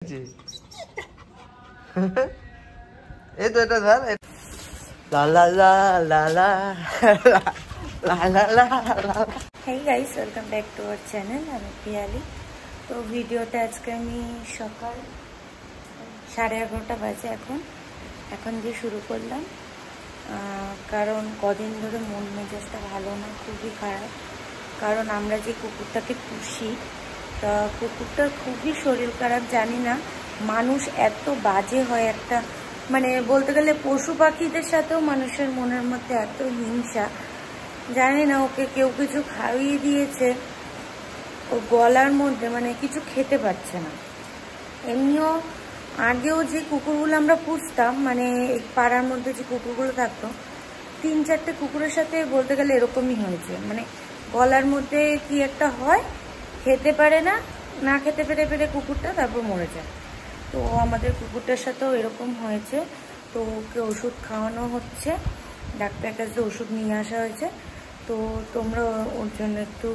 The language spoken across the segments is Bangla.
এই তো এটা ধর লা লা লা লা লা লা লা লা লা। Hey guys, welcome back to our channel. আমি পিয়ালি। তো ভিডিওটা আজকে আমি সকাল 11:30 বাজে এখন দিয়ে শুরু করলাম, কারণ কদিন ধরে মন মেজাজটা ভালো না, খুবই খারাপ। কারণ আমরা যে কুকুরটাকে পুষি, তা কুকুরটার খুবই শরীর খারাপ। জানি না মানুষ এত বাজে হয়, একটা মানে বলতে গেলে পশু পাখিদের সাথেও মানুষের মনের মধ্যে এত হিংসা। জানি না ওকে কেউ কিছু খাইয়ে দিয়েছে, ও গলার মধ্যে মানে কিছু খেতে পারছে না। এমনিও আগেও যে কুকুরগুলো আমরা পুষতাম, মানে এই পাড়ার মধ্যে যে কুকুরগুলো থাকতো, 3-4টে কুকুরের সাথে বলতে গেলে এরকমই হয়েছে। মানে গলার মধ্যে কি একটা হয়, খেতে পারে না, না খেতে পেরে পেরে কুকুরটা তারপর মরে যায়। তো আমাদের কুকুরটার সাথেও এরকম হয়েছে। তো ওকে ওষুধ খাওয়ানো হচ্ছে, ডাক্তারের কাছে ওষুধ নিয়ে আসা হয়েছে। তো তোমরা ওর জন্য একটু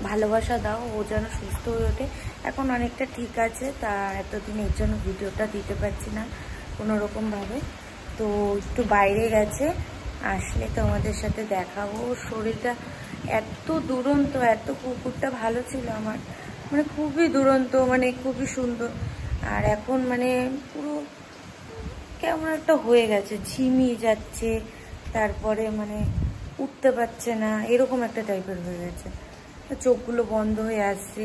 ভালোবাসা দাও, ও যেন সুস্থ হয়ে ওঠে। এখন অনেকটা ঠিক আছে, তা এতদিন এর জন্য ভিডিওটা দিতে পারছি না কোনো রকমভাবে। তো একটু বাইরে গেছে, আসলে তোমাদের সাথে দেখাবো। ওর শরীরটা এত দুরন্ত, এত কুকুরটা ভালো ছিল আমার, মানে খুবই দুরন্ত, মানে খুবই সুন্দর। আর এখন মানে পুরো কেমন একটা হয়ে গেছে, ঝিমিয়ে যাচ্ছে, তারপরে মানে উঠতে পারছে না, এরকম একটা টাইপের হয়ে গেছে। চোখগুলো বন্ধ হয়ে আসছে।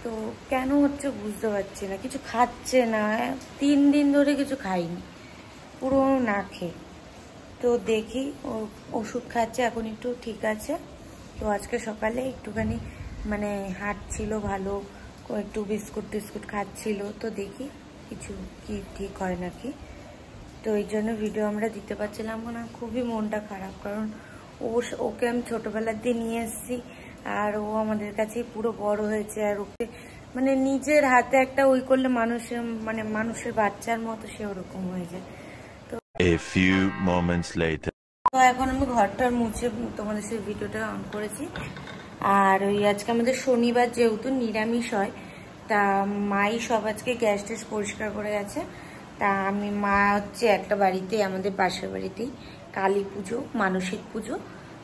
তো কেন হচ্ছে বুঝতে পারছি না, কিছু খাচ্ছে না, 3 দিন ধরে কিছু খাইনি, পুরো না খেয়ে। তো দেখি, ও ওষুধ খাচ্ছে, এখন একটু ঠিক আছে। তো আজকে সকালে একটুখানি মানে হাঁটছিল ভালো, একটু বিস্কুট টিস্কুট খাচ্ছিল। তো দেখি কিছু কি ঠিক হয় নাকি। তো এই জন্য ভিডিও আমরা দিতে পারছিলাম না, খুবই মনটা খারাপ। কারণ ওকে আমি ছোটবেলার দিয়ে নিয়ে এসেছি, আর ও আমাদের কাছে পুরো বড় হয়েছে। আর ওকে মানে নিজের হাতে একটা ওই করলে মানুষের বাচ্চার মতো সে ওরকম হয়ে যায়। তো A few moments later. তো এখন আমি ঘরটার মুছে তোমাদের সাথে ভিডিওটা অন করেছি। আর ওই আজকে আমাদের শনিবার, যেহেতু নিরামিষ হয়, তা মাই সব আজকে গ্যাস ট্যাস পরিষ্কার করে গেছে। তা মা হচ্ছে একটা বাড়িতে, আমাদের পাশের বাড়িতেই কালী পুজো, মানসিক পুজো।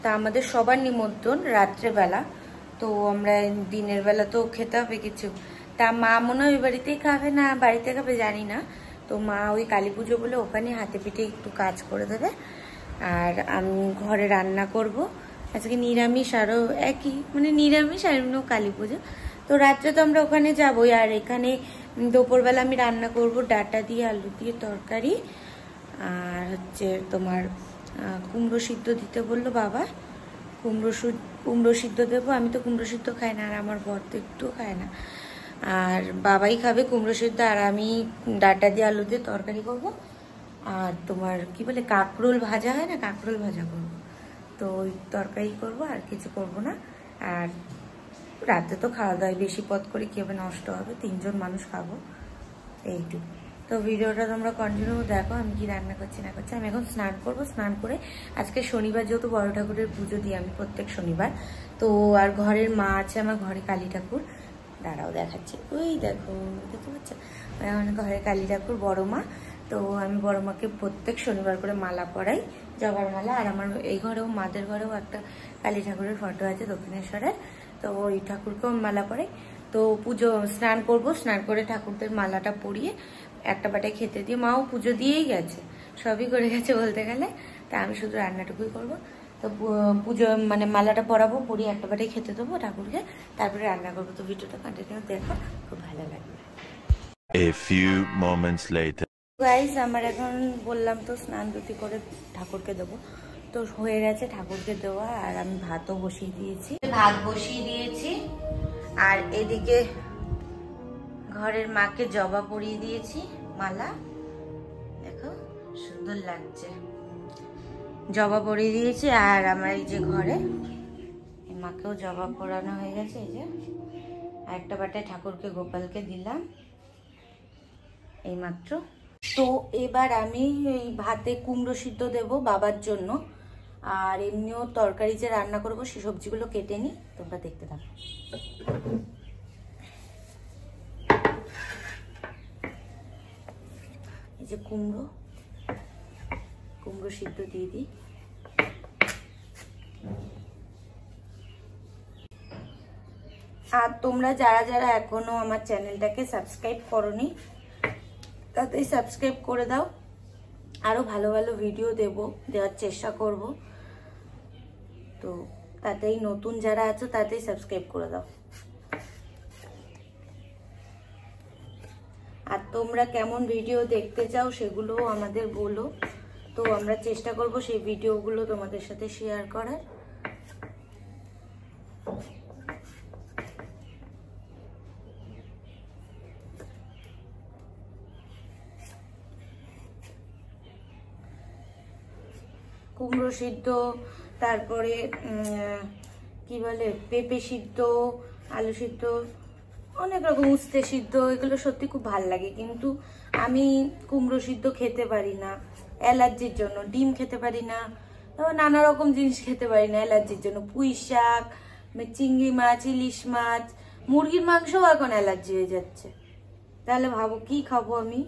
তা আমাদের সবার নিমন্ত্রণ রাত্রেবেলা। তো আমরা দিনের বেলা তো খেতে হবে কিছু। তা মা মনে হয় ওই বাড়িতেই খাবে না বাড়িতে খাবে জানি না। তো মা ওই কালী পুজো বলে ওখানে হাতে পিঠে একটু কাজ করে দেবে, আর আমি ঘরে রান্না করব। আজকে নিরামিষ, আরও একই মানে নিরামিষ আর এমনিও কালী পুজো। তো রাত্রে তো আমরা ওখানে যাবোই। আর এখানে দুপুরবেলা আমি রান্না করব ডাঁটা দিয়ে আলু দিয়ে তরকারি, আর হচ্ছে তোমার কুমড়ো সিদ্ধ দিতে বললো বাবা, কুমড়ো সিদ্ধ দেবো। আমি তো কুমড়ো সিদ্ধ খাই না, আর আমার বর তো একটু খায় না। আর বাবাই খাবে কুমড়ো সিদ্ধ, আর আমি ডাঁটা দিয়ে আলু দিয়ে তরকারি করব। আর তোমার কি বলে কাঁকরোল ভাজা হয় না, কাঁকরোল ভাজা করব। তো ওই তরকারি করব, আর কিছু করব না। আর রাতে তো খাওয়া দাওয়া বেশি পথ করে কি হবে, নষ্ট হবে, 3 জন মানুষ খাবো, এইটুকু। তো ভিডিওটা তোমরা কন্টিনিউ দেখো, আমি কি রান্না করছি না করছি। আমি এখন স্নান করব, স্নান করে আজকে শনিবার, যেহেতু বড় ঠাকুরের পুজো দিই আমি প্রত্যেক শনিবার। তো আর ঘরের মা আছে, আমার ঘরে কালী ঠাকুর, দাঁড়াও দেখাচ্ছি, ওই দেখো দেখতে পাচ্ছ, আমার ঘরে কালী ঠাকুর বড় মা। তো আমি বড় মাকে প্রত্যেক শনিবার করে মালা পরাই, জবার মালা। আর আমার এই ঘরেও, মাদের ঘরেও একটা কালী ঠাকুরের ফটো আছে দক্ষিণেশ্বরের, তো ওই ঠাকুরকেও মালা পরাই। তো পুজো স্নান করব, স্নান করে ঠাকুরদের মালাটা পরিয়ে একটা বাটায় খেতে দিয়ে, মাও পুজো দিয়েই গেছে, সবই করে গেছে বলতে গেলে। তা আমি শুধু রান্নাটুকুই করব। তো পুজো মানে মালাটা পরাবো, পরিয়ে একটা বাটায় খেতে দেবো ঠাকুরকে, তারপরে রান্না করবো। তো ভিডিওটা কন্টিনিউ দেখো, খুব ভালো লাগবে। A few moments later. Guys, আমার এখন বললাম তো স্নান ধুতি করে ঠাকুরকে দেবো, তো হয়ে গেছে ঠাকুরকে দেওয়া। আর আমি ভাতও বসিয়ে দিয়েছি, ভাত বসিয়ে দিয়েছি। আর এদিকে ঘরের মাকে জবা পরিয়ে দিয়েছি, মালা দেখো সুন্দর লাগছে, জবা পরিয়ে দিয়েছি। আর আমার এই যে ঘরে মাকেও জবা পরানো হয়ে গেছে, এই যে। আর একটা বাটায় ঠাকুরকে, গোপালকে দিলাম এইমাত্র। তো এবার আমি এই ভাতে কুমড়ো সিদ্ধ দেবো বাবার জন্য, আর এমনিও তরকারি যে রান্না করবো সে সবজিগুলো কেটে নিই, তোমরা দেখতে থাকো। এই যে কুমড়ো সিদ্ধ দিয়ে দিই। আর তোমরা যারা যারা এখনো আমার চ্যানেলটাকে সাবস্ক্রাইব করোনি তাতেই সাবস্ক্রাইব করে দাও। আরো ভালো ভালো ভিডিও দেওয়ার চেষ্টা করব, তো তাতেই নতুন যারা আছো তাতেই সাবস্ক্রাইব করে দাও। আর তোমরা কেমন ভিডিও দেখতে চাও সেগুলোও আমাদের বলো, তো আমরা চেষ্টা করব সেই ভিডিওগুলো তোমাদের সাথে শেয়ার করার। কুমড়ো সিদ্ধ, তারপরে কি বলে পেঁপে সিদ্ধ, আলু সিদ্ধ, অনেক রকম উস্তে সিদ্ধ, এগুলো সত্যি খুব ভাল লাগে। কিন্তু আমি কুমড়ো সিদ্ধ খেতে পারি না অ্যালার্জির জন্য, ডিম খেতে পারি না, নানা রকম জিনিস খেতে পারি না অ্যালার্জির জন্য। পুঁই শাক, চিংড়ি মাছ, ইলিশ মাছ, মুরগির মাংসও এখন অ্যালার্জি হয়ে যাচ্ছে। তাহলে ভাবো কি খাবো আমি?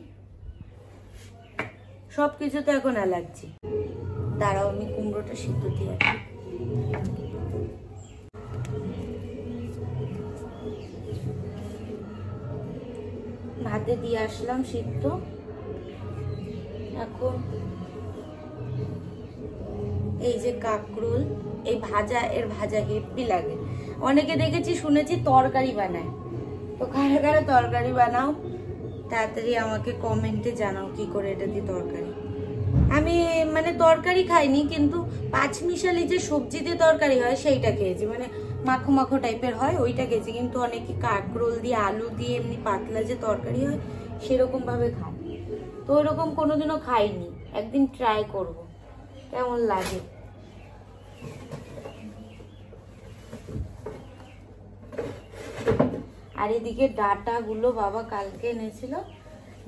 সবকিছুতে এখন অ্যালার্জি। দাঁড়াও আমি কুমড়োটা সিদ্ধ দিয়ে আসি। ভাতে দিয়ে আসলাম সিদ্ধ। এখন এই যে কাঁকরোল, এই এর ভাজা হেব্বি লাগে। অনেকে দেখেছি শুনেছি তরকারি বানায়, তো কারা কারা তরকারি বানাও তাড়াতাড়ি আমাকে কমেন্টে জানাও কি করে এটা দিয়ে তরকারি। আমি মানে তরকারি খাইনি, কিন্তু পাঁচমিশালি যে সবজি দিয়ে তরকারি হয় সেইটা খেয়েছি, মানে মাখো মাখো টাইপের হয় ওইটা খেয়েছি। কিন্তু অনেকে কাঁকরোল দিয়ে আলু দিয়ে এমনি পাতলা যে তরকারি হয় সেরকম ভাবে খায়, তো ওইরকম কোনোদিনও খাইনি। একদিন ট্রাই করব কেমন লাগে। আর এদিকে ডাঁটাগুলো বাবা কালকে এনেছিল,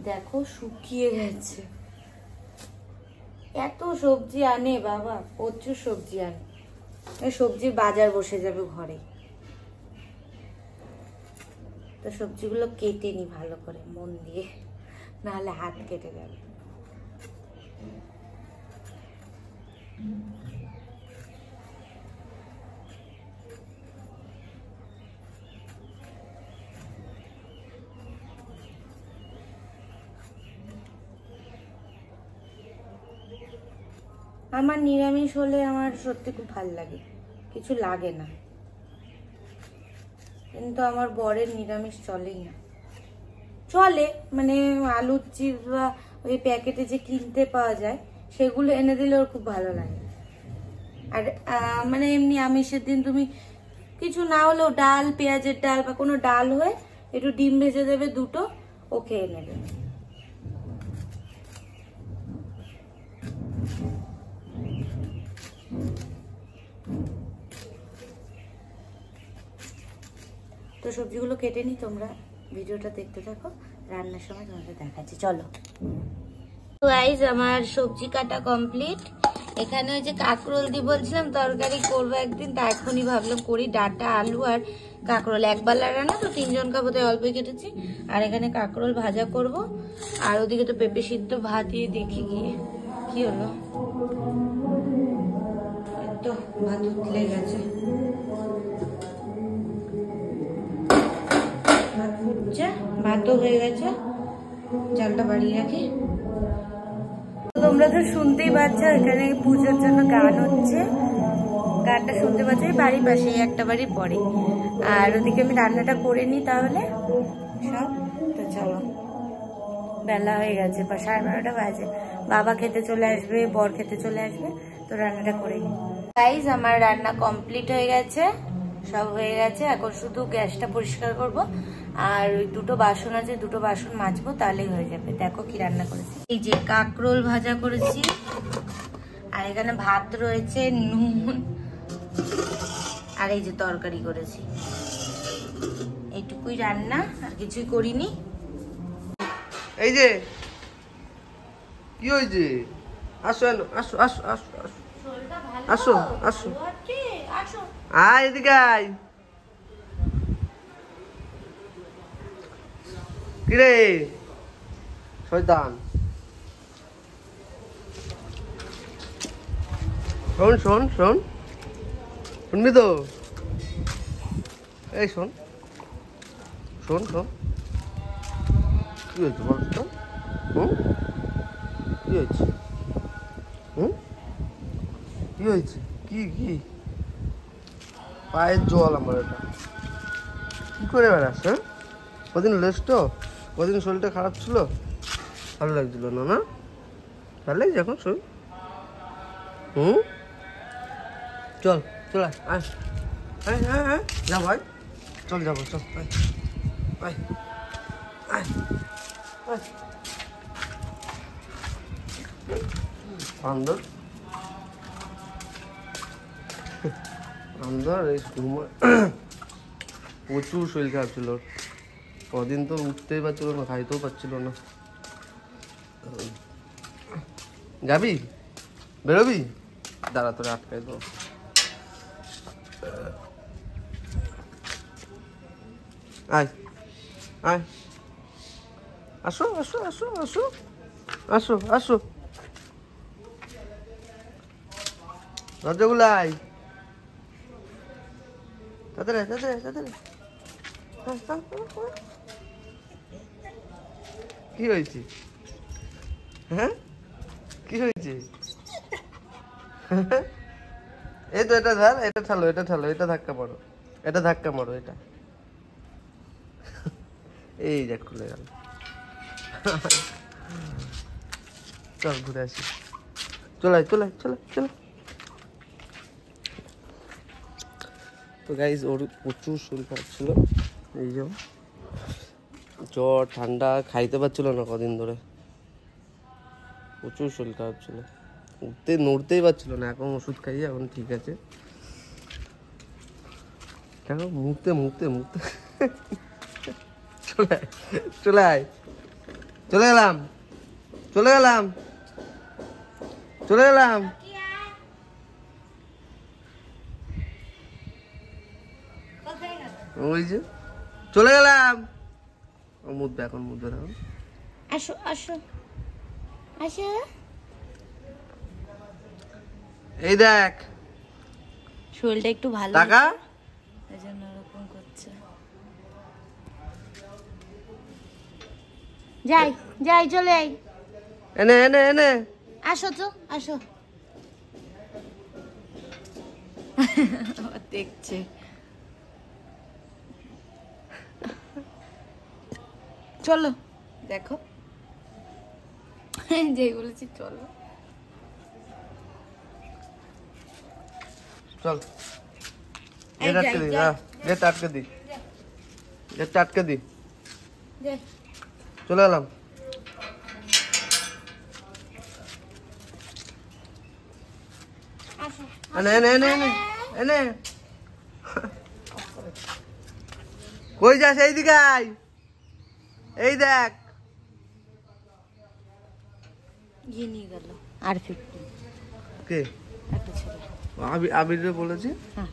দেখো শুকিয়ে গেছে। এত সবজি আনে বাবা, প্রচুর সবজি আনে। সবজির বাজার বসে যাবে ঘরে, তো সবজিগুলো কেটে নি ভালো করে মন দিয়ে, নাহলে হাত কেটে যাবে। আমার নিরামিষ হলে আমার সত্যি খুব ভালো লাগে, কিছু লাগে না। কিন্তু আমার বরের নিরামিষ চলেই না। চলে মানে আলুর চিপস বা ওই প্যাকেটে যে কিনতে পাওয়া যায় সেগুলো এনে দিলে ওর খুব ভালো লাগে। আর মানে এমনি আমিষের দিন তুমি কিছু না হলেও ডাল, পেঁয়াজের ডাল বা কোনো ডাল হয়ে একটু ডিম ভেজে দেবে দুটো, ও খেয়ে নেবে। তো সবজিগুলো কেটে নি, তোমরা ভিডিওটা দেখতে থাকো, রান্নার সময় তোমাদের দেখাচ্ছি। চলো গাইস, আমার সবজি কাটা কমপ্লিট। এখানে ওই যে কাঁকরোল দিয়ে বলছিলাম তরকারি করবো একদিন, তা এখনই ভাবলাম করি। ডাঁটা, আলু আর কাঁকরোল একবেলা রান্না, তো তিনজন খাবোতে অল্পই কেটেছি। আর এখানে কাঁকরোল ভাজা করব, আর ওদিকে তো পেঁপে সিদ্ধ ভাত দিয়ে দেখি গিয়ে কি হলো। তো ভাত উতলে গেছে, ভাত ফুটছে, ভাতও হয়ে গেছে, চালটা বাড়িয়ে রাখি। তোমরা তো শুনতেই পাচ্ছ এখানে পুজোর জন্য গান হচ্ছে, গানটা শুনতে পাচ্ছ বাড়ির পাশে, একটা বাড়ির পরে। আর ওদিকে আমি রান্নাটা করে নিই তাহলে সব। তো চলো, বেলা হয়ে গেছে, 12:30 বাজে। বাবা খেতে চলে আসবে, বর খেতে চলে আসবে, তো রান্নাটা করে নিই। গাইস, আমার রান্না কমপ্লিট হয়ে গেছে, সব হয়ে গেছে। এখন শুধু গ্যাসটা পরিষ্কার করব, আর ওই দুটো বাসন আছে, দুটো বাসন মাজবো, তাহলেই হয়ে যাবে। দেখো কি রান্না করেছি। এই যে কাঁকরোল ভাজা করেছি, আর এখানে ভাত রয়েছে, নুন, আর এই যে তরকারি করেছি। এইটুকুই রান্না, আর কিছুই করিনি। এই যে কি হয়েছে? আসো আসো আসো আসো আসো আসো আসো, আয় এদিকে আয়। কিরে শয়তান, শোন শোন শোন, শুনবি তো? এই শোন শোন শোন, কি হয়েছে বল তো? কি হয়েছে? কি হয়েছে? কি কি পায়ের জল আমার, এটা কি করে বেড়াস? হ্যাঁ, কদিন লেস্ট, কদিন শরীরটা খারাপ ছিল, ভালো লাগছিল না? না ভালো লাগছে এখন শরীর? চল চল আয়, হ্যাঁ হ্যাঁ হ্যাঁ যা ভাই, চল যাবো, চল আয় আয় আয় আয়। বান্দর বান্দর এই প্রচুর শরীর খারাপ ছিল, কদিন তো উঠতেই পারছিল না, খাইতেও পারছিল না। যাবি, বেরোবি? দাঁড়া তোরে আটকাই দেবো। আয় আয়, আসো আসো আসো আসো আসো আসো, দরজাগুলো আয়, তাড়াতাড়ি তাড়াতাড়ি তাড়াতাড়ি। কি হয়েছে? হ্যাঁ কি হয়েছে? এই তো এটা ধর, এটা ঠালো, এটা ঠালো, এটা ধাক্কা মারো, এটা ধাক্কা মারো, এটা এই দেখ খুলে গেল। চল ঘুরে আসি, চলাই চলাই চলাই চলো। তো গাইজ ওর প্রচুর শরীর খারাপ ছিল, এই যে জ্বর ঠান্ডা, খাইতে পারছিল না কদিন ধরে, প্রচুর শরীর খারাপ ছিল, নড়তেই পারছিল না। এখন ওষুধ খাইয়ে এখন ঠিক আছে। কেন মুখতে মুখতে মুখতে চলে চলে আয়, চলে গেলাম চলে গেলাম চলে গেলাম। ওই যে চলে গেলাম, মুদবে এখন, মুদবে এখন। আসো আসো আসো, এই দেখ শরীরটা একটু ভালো টাকা, এই জন্য এরকম করছে। যাই যাই চলে আই, এনে এনে এনে আসো তো আসো। দেখছে, চলো দেখো, যেই বলেছি চলো। চল গেট আটকে দি, গেট আটকে দি, গেট আটকে দি, চলে গেলাম। এনে এনে এনে এনে এনে, কই যাস? এইদিকে আয়, এই দেখ গিয়ে নিয়ে গেল আর 50 কে, একটা ছেলে। আবিরে বলেছি। হ্যাঁ।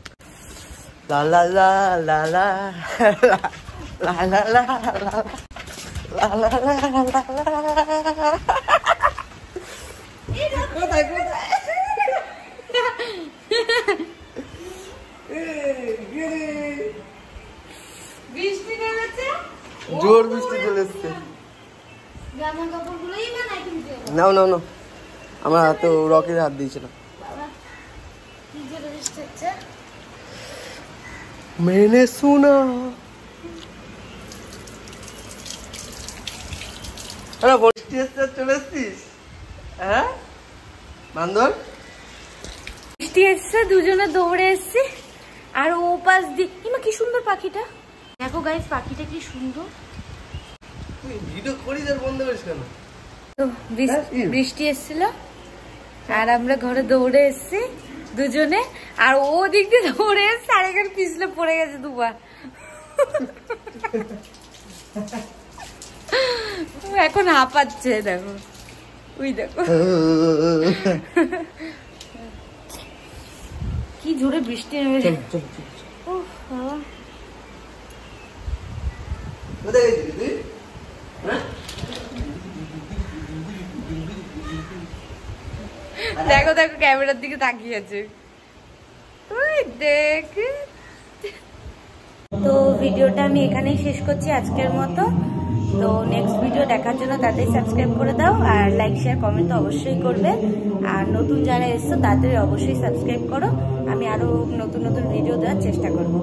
লা লা লা লা লা লা লা লা লা লা লা। কোথায় কোথায়? বৃষ্টি নেমেছে, জোর বৃষ্টি চলে এসছে। জামা কাপড়গুলোই বানাই কিন্তু নাও নাও নাও, আমার হাতে রকের হাত দিয়েছিল। কি জোরে বৃষ্টি হচ্ছে। मैंने सुना, আরে বৃষ্টি এসছে, চলে এসছিস? হ্যাঁ বান্দর, বৃষ্টি এসছে, দুজনে দৌড়ে এসছি। আর ও পাশ দিয়ে ইমা কি সুন্দর পাখিটা, দেখো গাইস পাখিটা কি সুন্দর। তুই ভিডিও করিস আর বন্ধ করিস কেন? তো বৃষ্টি এসছিল আর আমরা ঘরে দৌড়ে এসছি দুজনে, আর ও দিক দিয়ে দৌড়ে এসছে আর এখানে পিছলে পড়ে গেছে দুবার। এখন হাঁপাচ্ছে, দেখো ওই দেখো কি জোরে বৃষ্টি নেমেছে। কোথায় গেছিলি তুই? হ্যাঁ দেখো দেখো ক্যামেরার দিকে তাকিয়েছে ওই দেখ। তো ভিডিওটা আমি এখানেই শেষ করছি আজকের মতো। তো নেক্সট ভিডিও দেখার জন্য তাড়াতাড়ি সাবস্ক্রাইব করে দাও, আর লাইক শেয়ার কমেন্ট তো অবশ্যই করবে। আর নতুন যারা এসছো তাড়াতাড়ি অবশ্যই সাবস্ক্রাইব করো, আমি আরো নতুন নতুন ভিডিও দেওয়ার চেষ্টা করবো।